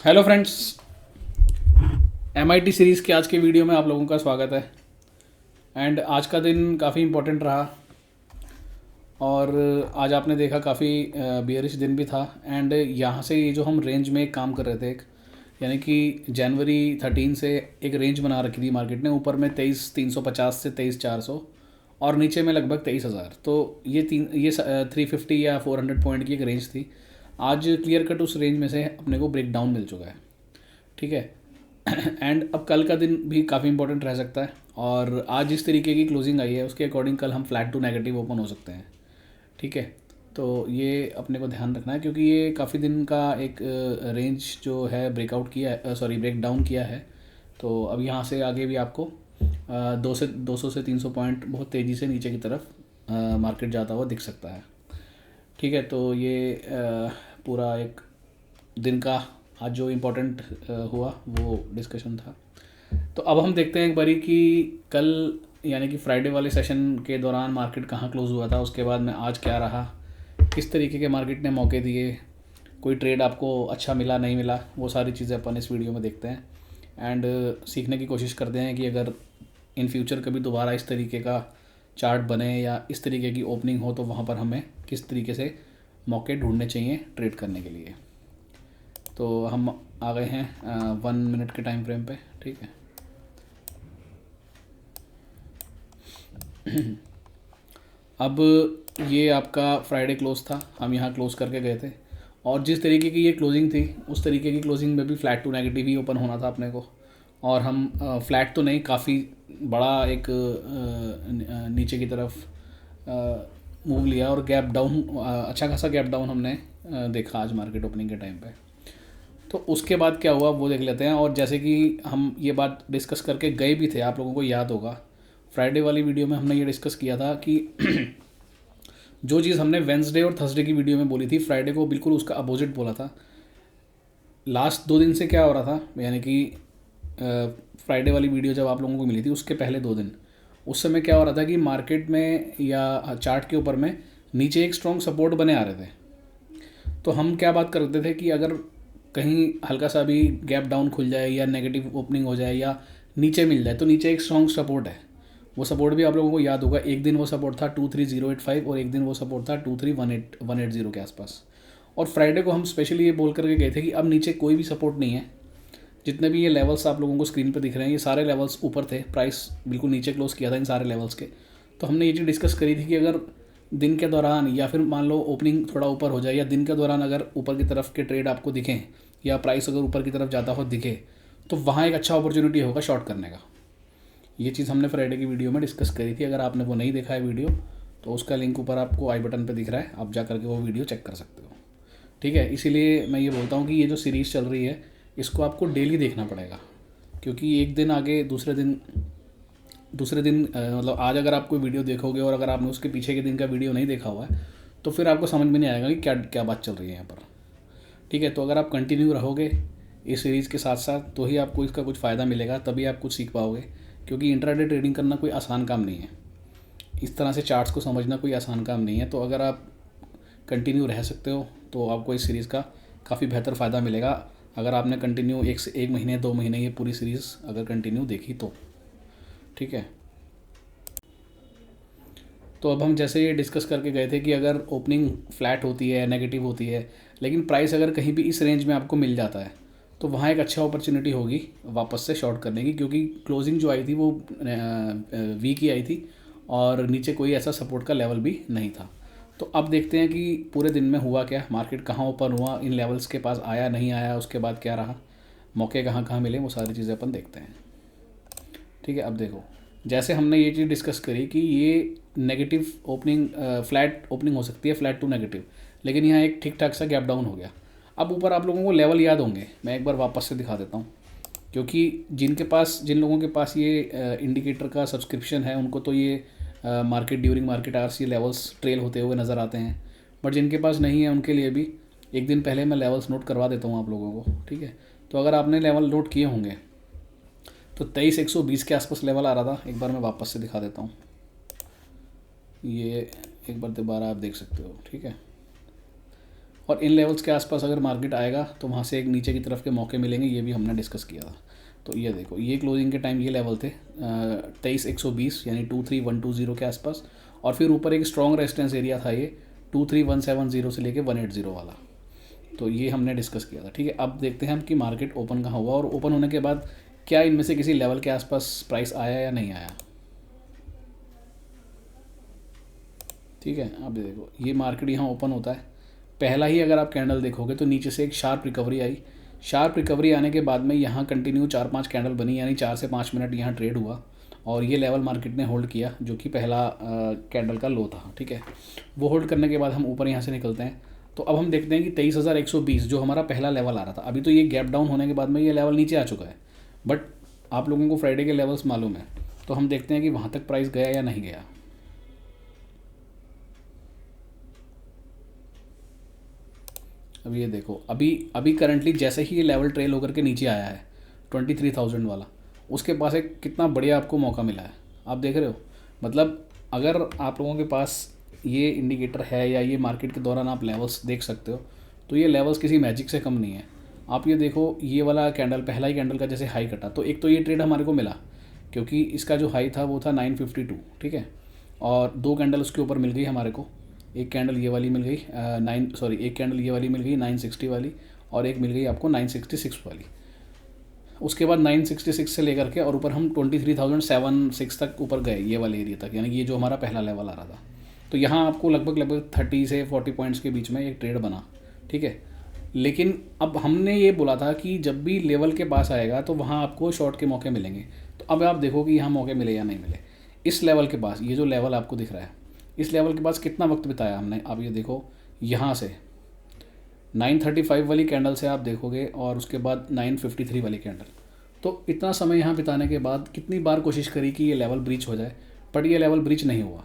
Hello friends, MIT series के आज के वीडियो में आप लोगों का स्वागत है। एंड आज का दिन काफ़ी इम्पोर्टेंट रहा और आज आपने देखा काफ़ी बियरिश दिन भी था। एंड यहाँ से ये जो हम रेंज में एक काम कर रहे थे, एक यानी कि जनवरी 13 से एक रेंज बना रखी थी मार्केट ने, ऊपर में 23,350 से 23,400 और नीचे में लगभग 23,000। तो ये 350 या 400 पॉइंट की एक रेंज थी। आज क्लियर कट उस रेंज में से अपने को ब्रेक डाउन मिल चुका है। ठीक है। एंड अब कल का दिन भी काफ़ी इंपॉर्टेंट रह सकता है और आज जिस तरीके की क्लोजिंग आई है उसके अकॉर्डिंग कल हम फ्लैट टू नेगेटिव ओपन हो सकते हैं। ठीक है। तो ये अपने को ध्यान रखना है क्योंकि ये काफ़ी दिन का एक रेंज जो है ब्रेकआउट किया है, सॉरी ब्रेक डाउन किया है। तो अब यहाँ से आगे भी आपको 200 से 300 पॉइंट बहुत तेज़ी से नीचे की तरफ मार्केट जाता हुआ दिख सकता है। ठीक है। तो ये पूरा एक दिन का आज जो इम्पोर्टेंट हुआ वो डिस्कशन था। तो अब हम देखते हैं एक बारी कि कल यानी कि फ्राइडे वाले सेशन के दौरान मार्केट कहाँ क्लोज हुआ था, उसके बाद में आज क्या रहा, किस तरीके के मार्केट ने मौके दिए, कोई ट्रेड आपको अच्छा मिला नहीं मिला, वो सारी चीज़ें अपन इस वीडियो में देखते हैं। एंड सीखने की कोशिश करते हैं कि अगर इन फ्यूचर कभी दोबारा इस तरीके का चार्ट बने या इस तरीके की ओपनिंग हो तो वहाँ पर हमें किस तरीके से मौके ढूंढने चाहिए ट्रेड करने के लिए। तो हम आ गए हैं 1 मिनट के टाइम फ्रेम पे। ठीक है। अब ये आपका फ्राइडे क्लोज था, हम यहाँ क्लोज करके गए थे और जिस तरीके की ये क्लोजिंग थी उस तरीके की क्लोजिंग में भी फ्लैट टू नेगेटिव ही ओपन होना था अपने को। और हम फ्लैट तो नहीं, काफ़ी बड़ा एक नीचे की तरफ मूव लिया और गैप डाउन, अच्छा खासा गैप डाउन हमने देखा आज मार्केट ओपनिंग के टाइम पे। तो उसके बाद क्या हुआ वो देख लेते हैं। और जैसे कि हम ये बात डिस्कस करके गए भी थे, आप लोगों को याद होगा फ्राइडे वाली वीडियो में हमने ये डिस्कस किया था कि जो चीज़ हमने वेंसडे और थर्सडे की वीडियो में बोली थी, फ्राइडे को बिल्कुल उसका अपोजिट बोला था। लास्ट 2 दिन से क्या हो रहा था, यानी कि फ्राइडे वाली वीडियो जब आप लोगों को मिली थी उसके पहले 2 दिन, उस समय क्या हो रहा था कि मार्केट में या चार्ट के ऊपर में नीचे एक स्ट्रॉन्ग सपोर्ट बने आ रहे थे। तो हम क्या बात करते थे कि अगर कहीं हल्का सा भी गैप डाउन खुल जाए या नेगेटिव ओपनिंग हो जाए या नीचे मिल जाए तो नीचे एक स्ट्रॉन्ग सपोर्ट है। वो सपोर्ट भी आप लोगों को याद होगा, एक दिन वो सपोर्ट था 23,085 और एक दिन वो सपोर्ट था 23,180 के आसपास। और फ्राइडे को हम स्पेशली ये बोल करके गए थे कि अब नीचे कोई भी सपोर्ट नहीं है। जितने भी ये लेवल्स आप लोगों को स्क्रीन पर दिख रहे हैं ये सारे लेवल्स ऊपर थे, प्राइस बिल्कुल नीचे क्लोज किया था इन सारे लेवल्स के। तो हमने ये चीज़ डिस्कस करी थी कि अगर दिन के दौरान या फिर मान लो ओपनिंग थोड़ा ऊपर हो जाए या दिन के दौरान अगर ऊपर की तरफ के ट्रेड आपको दिखें या प्राइस अगर ऊपर की तरफ जाता हो दिखे तो वहाँ एक अच्छा अपॉर्चुनिटी होगा शॉर्ट करने का। ये चीज़ हमने फ्राइडे की वीडियो में डिस्कस करी थी। अगर आपने वो नहीं देखा है वीडियो तो उसका लिंक ऊपर आपको आई बटन पे दिख रहा है, आप जा करके वो वीडियो चेक कर सकते हो। ठीक है। इसीलिए मैं ये बोलता हूँ कि ये जो सीरीज़ चल रही है इसको आपको डेली देखना पड़ेगा, क्योंकि एक दिन आगे दूसरे दिन मतलब आज अगर आप कोई वीडियो देखोगे और अगर आपने उसके पीछे के दिन का वीडियो नहीं देखा हुआ है तो फिर आपको समझ में नहीं आएगा कि क्या क्या बात चल रही है यहाँ पर। ठीक है। तो अगर आप कंटिन्यू रहोगे इस सीरीज़ के साथ साथ तो ही आपको इसका कुछ फ़ायदा मिलेगा, तभी आप कुछ सीख पाओगे। क्योंकि इंट्राडे ट्रेडिंग करना कोई आसान काम नहीं है, इस तरह से चार्ट्स को समझना कोई आसान काम नहीं है। तो अगर आप कंटिन्यू रह सकते हो तो आपको इस सीरीज़ का काफ़ी बेहतर फ़ायदा मिलेगा। अगर आपने कंटिन्यू 1 महीने 2 महीने ये पूरी सीरीज़ अगर कंटिन्यू देखी तो। ठीक है। तो अब हम जैसे ये डिस्कस करके गए थे कि अगर ओपनिंग फ्लैट होती है नेगेटिव होती है लेकिन प्राइस अगर कहीं भी इस रेंज में आपको मिल जाता है तो वहाँ एक अच्छा अपॉर्चुनिटी होगी वापस से शॉर्ट करने की, क्योंकि क्लोजिंग जो आई थी वो वीक ही आई थी और नीचे कोई ऐसा सपोर्ट का लेवल भी नहीं था। तो अब देखते हैं कि पूरे दिन में हुआ क्या, मार्केट कहाँ ओपन हुआ, इन लेवल्स के पास आया नहीं आया, उसके बाद क्या रहा, मौके कहाँ कहाँ मिले, वो सारी चीज़ें अपन देखते हैं। ठीक है। अब देखो, जैसे हमने ये चीज़ डिस्कस करी कि ये नेगेटिव ओपनिंग फ्लैट ओपनिंग हो सकती है, फ्लैट टू नेगेटिव, लेकिन यहाँ एक ठीक ठाक सा गैप डाउन हो गया। अब ऊपर आप लोगों को लेवल याद होंगे, मैं एक बार वापस से दिखा देता हूँ, क्योंकि जिन लोगों के पास ये इंडिकेटर का सब्सक्रिप्शन है उनको तो ये मार्केट ड्यूरिंग मार्केट आवर्स ये लेवल्स ट्रेल होते हुए नज़र आते हैं, बट जिनके पास नहीं है उनके लिए भी एक दिन पहले मैं लेवल्स नोट करवा देता हूँ आप लोगों को। ठीक है। तो अगर आपने लेवल नोट किए होंगे तो 23,120 के आसपास लेवल आ रहा था, एक बार मैं वापस से दिखा देता हूँ, ये एक बार दोबारा आप देख सकते हो। ठीक है। और इन लेवल्स के आसपास अगर मार्केट आएगा तो वहाँ से एक नीचे की तरफ के मौके मिलेंगे, ये भी हमने डिस्कस किया था। तो ये देखो, ये क्लोजिंग के टाइम ये लेवल थे 23,120 यानी 23,120 के आसपास, और फिर ऊपर एक स्ट्रॉन्ग रेजिस्टेंस एरिया था ये 23,170 से लेके 180 वाला। तो ये हमने डिस्कस किया था, ठीक है। अब देखते हैं हम कि मार्केट ओपन कहाँ हुआ और ओपन होने के बाद क्या इनमें से किसी लेवल के आसपास प्राइस आया या नहीं आया, ठीक है। अब देखो, ये मार्केट यहाँ ओपन होता है, पहला ही अगर आप कैंडल देखोगे तो नीचे से एक शार्प रिकवरी आई। शार्प रिकवरी आने के बाद में यहाँ कंटिन्यू 4-5 कैंडल बनी, यानी 4 से 5 मिनट यहाँ ट्रेड हुआ और ये लेवल मार्केट ने होल्ड किया जो कि पहला कैंडल का लो था, ठीक है। वो होल्ड करने के बाद हम ऊपर यहाँ से निकलते हैं। तो अब हम देखते हैं कि 23,120 जो हमारा पहला लेवल आ रहा था, अभी तो ये गैप डाउन होने के बाद में ये लेवल नीचे आ चुका है, बट आप लोगों को फ्राइडे के लेवल्स मालूम है, तो हम देखते हैं कि वहाँ तक प्राइस गया या नहीं गया। अब ये देखो, अभी करंटली जैसे ही ये लेवल ट्रेल होकर के नीचे आया है 23,000 वाला, उसके पास एक कितना बढ़िया आपको मौका मिला है, आप देख रहे हो। मतलब अगर आप लोगों के पास ये इंडिकेटर है या ये मार्केट के दौरान आप लेवल्स देख सकते हो, तो ये लेवल्स किसी मैजिक से कम नहीं है। आप ये देखो, ये वाला कैंडल पहला ही कैंडल का जैसे हाई कटा, तो एक तो ये ट्रेड हमारे को मिला क्योंकि इसका जो हाई था वो था 952, ठीक है। और 2 कैंडल उसके ऊपर मिल गई हमारे को, एक कैंडल ये वाली मिल गई एक कैंडल ये वाली मिल गई 960 वाली, और एक मिल गई आपको 966 वाली। उसके बाद 966 से लेकर के और ऊपर हम 23,076 तक ऊपर गए, ये वाले एरिया तक, यानी ये जो हमारा पहला लेवल आ रहा था। तो यहाँ आपको लगभग 30 से 40 पॉइंट्स के बीच में एक ट्रेड बना, ठीक है। लेकिन अब हमने ये बोला था कि जब भी लेवल के पास आएगा तो वहाँ आपको शॉर्ट के मौके मिलेंगे। तो अब आप देखो कि यहाँ मौके मिले या नहीं मिले। इस लेवल के पास, ये जो लेवल आपको दिख रहा है, इस लेवल के पास कितना वक्त बिताया हमने, आप ये देखो, यहाँ से 935 वाली कैंडल से आप देखोगे और उसके बाद 953 वाली कैंडल, तो इतना समय यहाँ बिताने के बाद कितनी बार कोशिश करी कि ये लेवल ब्रीच हो जाए, बट ये लेवल ब्रीच नहीं हुआ।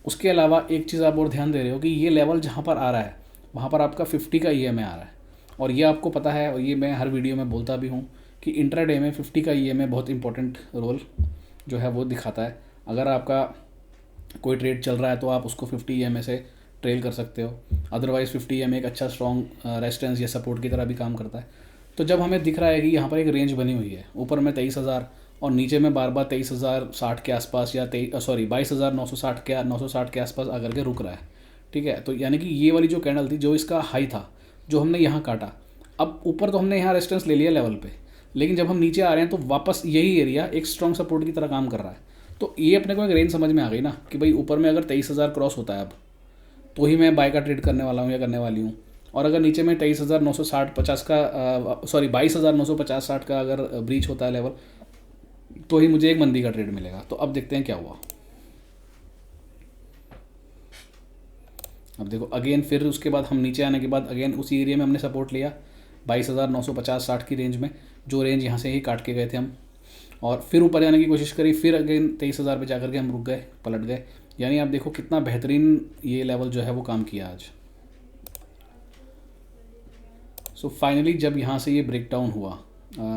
उसके अलावा एक चीज़ आप और ध्यान दे रहे हो कि ये लेवल जहाँ पर आ रहा है वहाँ पर आपका 50 का EMA आ रहा है, और ये आपको पता है, और ये मैं हर वीडियो में बोलता भी हूँ कि इंट्राडे में 50 का EMA बहुत इंपॉर्टेंट रोल जो है वो दिखाता है। अगर आपका कोई ट्रेड चल रहा है तो आप उसको 50 EMA से ट्रेल कर सकते हो, अदरवाइज़ 50 EMA एक अच्छा स्ट्रॉन्ग रेजिस्टेंस या सपोर्ट की तरह भी काम करता है। तो जब हमें दिख रहा है कि यहाँ पर एक रेंज बनी हुई है, ऊपर में 23,000 और नीचे में बार बार 23,060 के आसपास या 22,960 के 960 के आसपास आकर के रुक रहा है, ठीक है। तो यानी कि ये वाली जो कैंडल थी, जो इसका हाई था, जो हमने यहाँ काटा, अब ऊपर तो हमने यहाँ रेजिस्टेंस ले लिया लेवल पे, लेकिन जब हम नीचे आ रहे हैं तो वापस यही एरिया एक स्ट्रॉन्ग सपोर्ट की तरह काम कर रहा है। तो ये अपने को एक रेंज समझ में आ गई ना कि भाई ऊपर में अगर 23,000 क्रॉस होता है अब, तो ही मैं बाय का ट्रेड करने वाला हूँ या करने वाली हूँ। और अगर नीचे में 23,960-50 का 22,950-60 का अगर ब्रीच होता है लेवल, तो ही मुझे एक मंदी का ट्रेड मिलेगा। तो अब देखते हैं क्या हुआ। अब देखो अगेन, फिर उसके बाद हम नीचे आने के बाद अगेन उसी एरिया में हमने सपोर्ट लिया 22,950-60 की रेंज में, जो रेंज यहाँ से ही काट के गए थे हम, और फिर ऊपर जाने की कोशिश करी, फिर अगेन 23,000 पे जाकर के हम रुक गए, पलट गए। यानी आप देखो कितना बेहतरीन ये लेवल जो है वो काम किया आज। सो फाइनली जब यहाँ से ये ब्रेक डाउन हुआ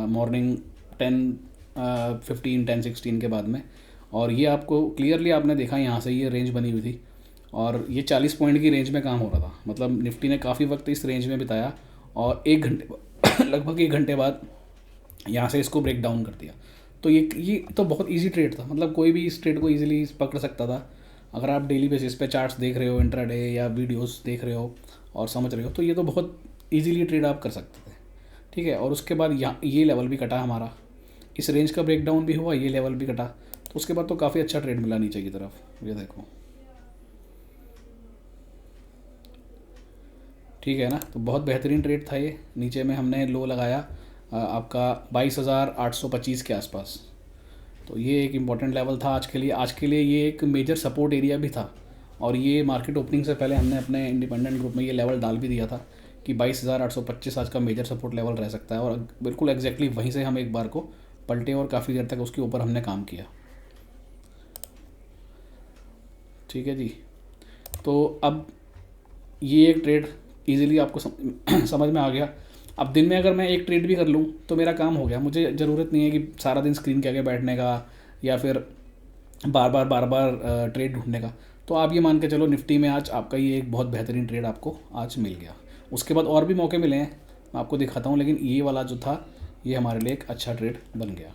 मॉर्निंग 10:15 10:16 के बाद में, और ये आपको क्लियरली आपने देखा यहाँ से ये रेंज बनी हुई थी और ये 40 पॉइंट की रेंज में काम हो रहा था। मतलब निफ्टी ने काफ़ी वक्त इस रेंज में बिताया और 1 घंटे लगभग 1 घंटे बाद यहाँ से इसको ब्रेक डाउन कर दिया। तो ये तो बहुत इजी ट्रेड था, मतलब कोई भी इस ट्रेड को इजीली पकड़ सकता था। अगर आप डेली बेसिस पे चार्ट्स देख रहे हो, इंट्राडे या वीडियोस देख रहे हो और समझ रहे हो, तो ये तो बहुत इजीली ट्रेड आप कर सकते थे, ठीक है। और उसके बाद यहाँ ये लेवल भी कटा हमारा, इस रेंज का ब्रेक डाउन भी हुआ, ये लेवल भी कटा, तो उसके बाद तो काफ़ी अच्छा ट्रेड मिला नीचे की तरफ। ये देखो, ठीक है ना। तो बहुत बेहतरीन ट्रेड था ये। नीचे में हमने लो लगाया आपका 22,825 के आसपास। तो ये एक इम्पॉर्टेंट लेवल था आज के लिए। आज के लिए ये एक मेजर सपोर्ट एरिया भी था, और ये मार्केट ओपनिंग से पहले हमने अपने इंडिपेंडेंट ग्रुप में ये लेवल डाल भी दिया था कि 22,825 आज का मेजर सपोर्ट लेवल रह सकता है, और बिल्कुल एग्जैक्टली वहीं से हम एक बार को पलटे और काफ़ी देर तक उसके ऊपर हमने काम किया, ठीक है जी। तो अब ये एक ट्रेड ईजिली आपको समझ में आ गया। अब दिन में अगर मैं एक ट्रेड भी कर लूँ तो मेरा काम हो गया, मुझे ज़रूरत नहीं है कि सारा दिन स्क्रीन के आगे बैठने का या फिर बार बार ट्रेड ढूंढने का। तो आप ये मान के चलो निफ्टी में आज आपका ये एक बहुत बेहतरीन ट्रेड आपको आज मिल गया। उसके बाद और भी मौके मिले हैं, मैं आपको दिखाता हूँ, लेकिन ये वाला जो था ये हमारे लिए एक अच्छा ट्रेड बन गया।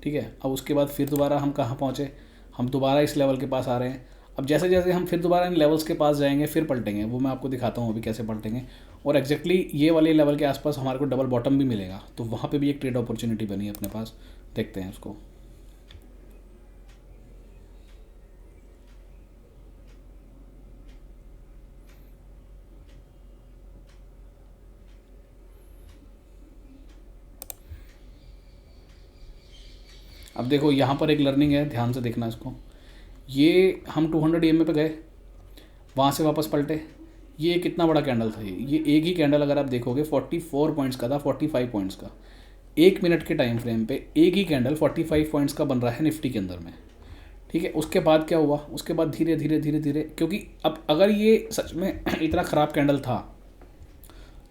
ठीक है, अब उसके बाद फिर दोबारा हम कहाँ पहुँचे, हम दोबारा इस लेवल के पास आ रहे हैं। अब जैसे जैसे हम फिर दोबारा इन लेवल्स के पास जाएंगे फिर पलटेंगे, वो मैं आपको दिखाता हूँ अभी कैसे पलटेंगे। और एग्जैक्टली ये वाले लेवल के आसपास हमारे को डबल बॉटम भी मिलेगा, तो वहाँ पे भी एक ट्रेड अपॉर्चुनिटी बनी है अपने पास, देखते हैं उसको। अब देखो यहाँ पर एक लर्निंग है, ध्यान से देखना इसको। ये हम 200 EMA पे गए, वहाँ से वापस पलटे, ये कितना बड़ा कैंडल था, ये एक ही कैंडल अगर आप देखोगे 44 पॉइंट्स का था, 45 पॉइंट्स का। 1 मिनट के टाइम फ्रेम पे एक ही कैंडल 45 पॉइंट्स का बन रहा है निफ्टी के अंदर में। ठीक है, उसके बाद क्या हुआ, उसके बाद धीरे धीरे धीरे धीरे, क्योंकि अब अगर ये सच में इतना ख़राब कैंडल था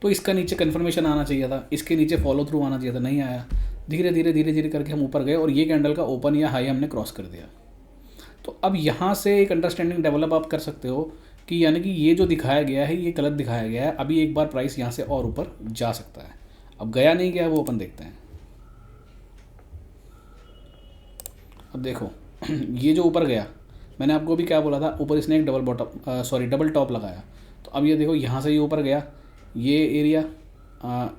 तो इसका नीचे कन्फर्मेशन आना चाहिए था, इसके नीचे फॉलो थ्रू आना चाहिए था, नहीं आया। धीरे धीरे धीरे धीरे करके हम ऊपर गए और ये कैंडल का ओपन या हाई हमने क्रॉस कर दिया। तो अब यहाँ से एक अंडरस्टैंडिंग डेवलप आप कर सकते हो कि यानी कि ये जो दिखाया गया है ये गलत दिखाया गया है, अभी एक बार प्राइस यहाँ से और ऊपर जा सकता है। अब गया नहीं गया वो अपन देखते हैं। अब देखो ये जो ऊपर गया, मैंने आपको भी क्या बोला था, ऊपर इसने एक डबल टॉप लगाया। तो अब ये देखो यहाँ से ये ऊपर गया, ये एरिया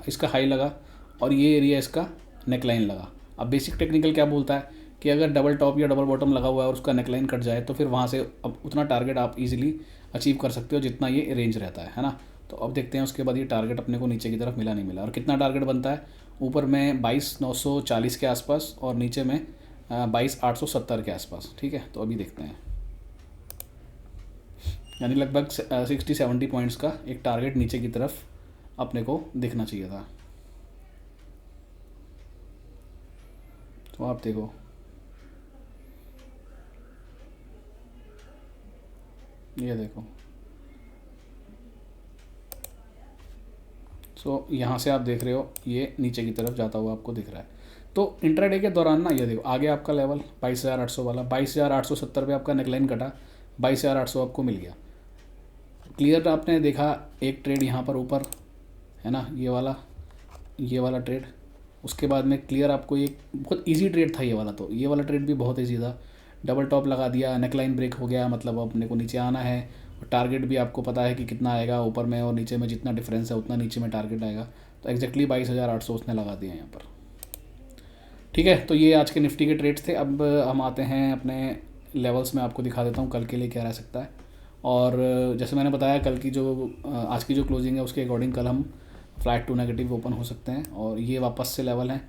इसका हाई लगा और ये एरिया इसका नेकलाइन लगा। अब बेसिक टेक्निकल क्या बोलता है कि अगर डबल टॉप या डबल बॉटम लगा हुआ है और उसका नेकलाइन कट जाए तो फिर वहाँ से अब उतना टारगेट आप इजीली अचीव कर सकते हो जितना ये रेंज रहता है ना। तो अब देखते हैं उसके बाद ये टारगेट अपने को नीचे की तरफ मिला नहीं मिला, और कितना टारगेट बनता है, ऊपर में 22,940 के आसपास और नीचे में 22,870 के आसपास। ठीक है, तो अभी देखते हैं, यानी लगभग 60-70 पॉइंट्स का एक टारगेट नीचे की तरफ अपने को दिखना चाहिए था। तो आप देखो ये देखो, सो यहाँ से आप देख रहे हो ये नीचे की तरफ जाता हुआ आपको दिख रहा है। तो इंट्राडे के दौरान ना ये देखो आगे आपका लेवल 22,800 वाला, 22,870 पे आपका नेकलाइन कटा, 22,800 आपको मिल गया। क्लियर आपने देखा एक ट्रेड यहाँ पर ऊपर है ना, ये वाला ट्रेड। उसके बाद में क्लियर आपको ये बहुत इजी ट्रेड था ये वाला, तो ये वाला ट्रेड भी बहुत इजी था। डबल टॉप लगा दिया, नेकलाइन ब्रेक हो गया, मतलब अपने को नीचे आना है, और टारगेट भी आपको पता है कि कितना आएगा, ऊपर में और नीचे में जितना डिफरेंस है उतना नीचे में टारगेट आएगा। तो एग्जैक्टली 22,800 उसने लगा दिया यहाँ पर। ठीक है, तो ये आज के निफ्टी के ट्रेड्स थे। अब हम आते हैं अपने लेवल्स में, आपको दिखा देता हूँ कल के लिए क्या रह सकता है। और जैसे मैंने बताया कल की जो आज की जो क्लोजिंग है उसके अकॉर्डिंग कल हम फ्लैट टू नेगेटिव ओपन हो सकते हैं, और ये वापस से लेवल है,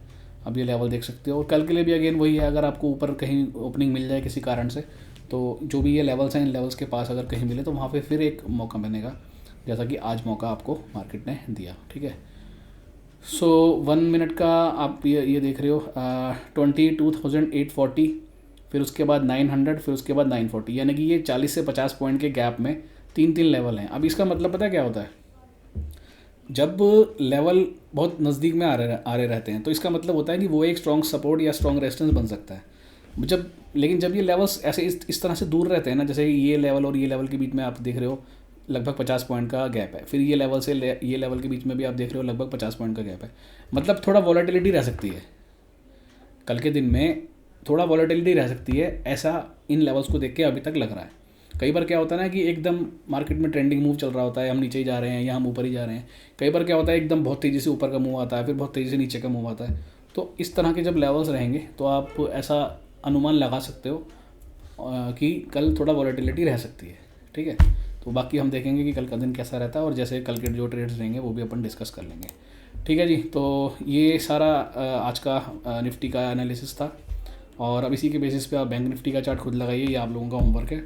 अब ये लेवल देख सकते हो। और कल के लिए भी अगेन वही है, अगर आपको ऊपर कहीं ओपनिंग मिल जाए किसी कारण से, तो जो भी ये लेवल्स हैं इन लेवल्स के पास अगर कहीं मिले तो वहाँ पे फिर एक मौका बनेगा, जैसा कि आज मौका आपको मार्केट ने दिया। ठीक है, सो 1 मिनट का आप ये देख रहे हो 22,840, फिर उसके बाद 900, फिर उसके बाद 940, यानी कि ये 40 से 50 पॉइंट के गैप में 3-3 लेवल हैं। अब इसका मतलब पता है क्या होता है, जब लेवल बहुत नज़दीक में आ रहे रहते हैं तो इसका मतलब होता है कि वो एक स्ट्रॉन्ग सपोर्ट या स्ट्रॉन्ग रेजिस्टेंस बन सकता है। लेकिन जब ये लेवल्स ऐसे इस तरह से दूर रहते हैं ना, जैसे ये लेवल और ये लेवल के बीच में आप देख रहे हो लगभग 50 पॉइंट का गैप है, फिर ये लेवल से ये लेवल के बीच में भी आप देख रहे हो लगभग 50 पॉइंट का गैप है, मतलब थोड़ा वॉलेटिलिटी रह सकती है कल के दिन में, थोड़ा वॉलेटिलिटी रह सकती है, ऐसा इन लेवल्स को देख के अभी तक लग रहा है। कई बार क्या होता है ना कि एकदम मार्केट में ट्रेंडिंग मूव चल रहा होता है, हम नीचे ही जा रहे हैं या हम ऊपर ही जा रहे हैं। कई बार क्या होता है एकदम बहुत तेज़ी से ऊपर का मूव आता है, फिर बहुत तेज़ी से नीचे का मूव आता है। तो इस तरह के जब लेवल्स रहेंगे तो आप ऐसा अनुमान लगा सकते हो कि कल थोड़ा वॉलेटिलिटी रह सकती है। ठीक है, तो बाकी हम देखेंगे कि कल का दिन कैसा रहता है, और जैसे कल के जो ट्रेड्स रहेंगे वो भी अपन डिस्कस कर लेंगे। ठीक है जी, तो ये सारा आज का निफ्टी का एनालिसिस था, और अब इसी के बेसिस पे आप बैंक निफ्टी का चार्ट खुद लगाइए, ये आप लोगों का होमवर्क है,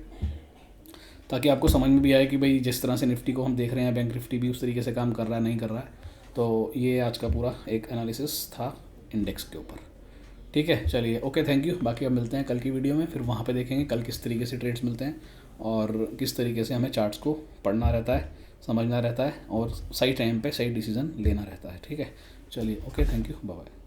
ताकि आपको समझ में भी आए कि भाई जिस तरह से निफ्टी को हम देख रहे हैं बैंक निफ्टी भी उस तरीके से काम कर रहा है नहीं कर रहा है। तो ये आज का पूरा एक एनालिसिस था इंडेक्स के ऊपर। ठीक है, चलिए ओके, थैंक यू। बाकी अब मिलते हैं कल की वीडियो में, फिर वहाँ पे देखेंगे कल किस तरीके से ट्रेड्स मिलते हैं और किस तरीके से हमें चार्ट्स को पढ़ना रहता है, समझना रहता है, और सही टाइम पे सही डिसीज़न लेना रहता है। ठीक है, चलिए okay, thank you, bye bye.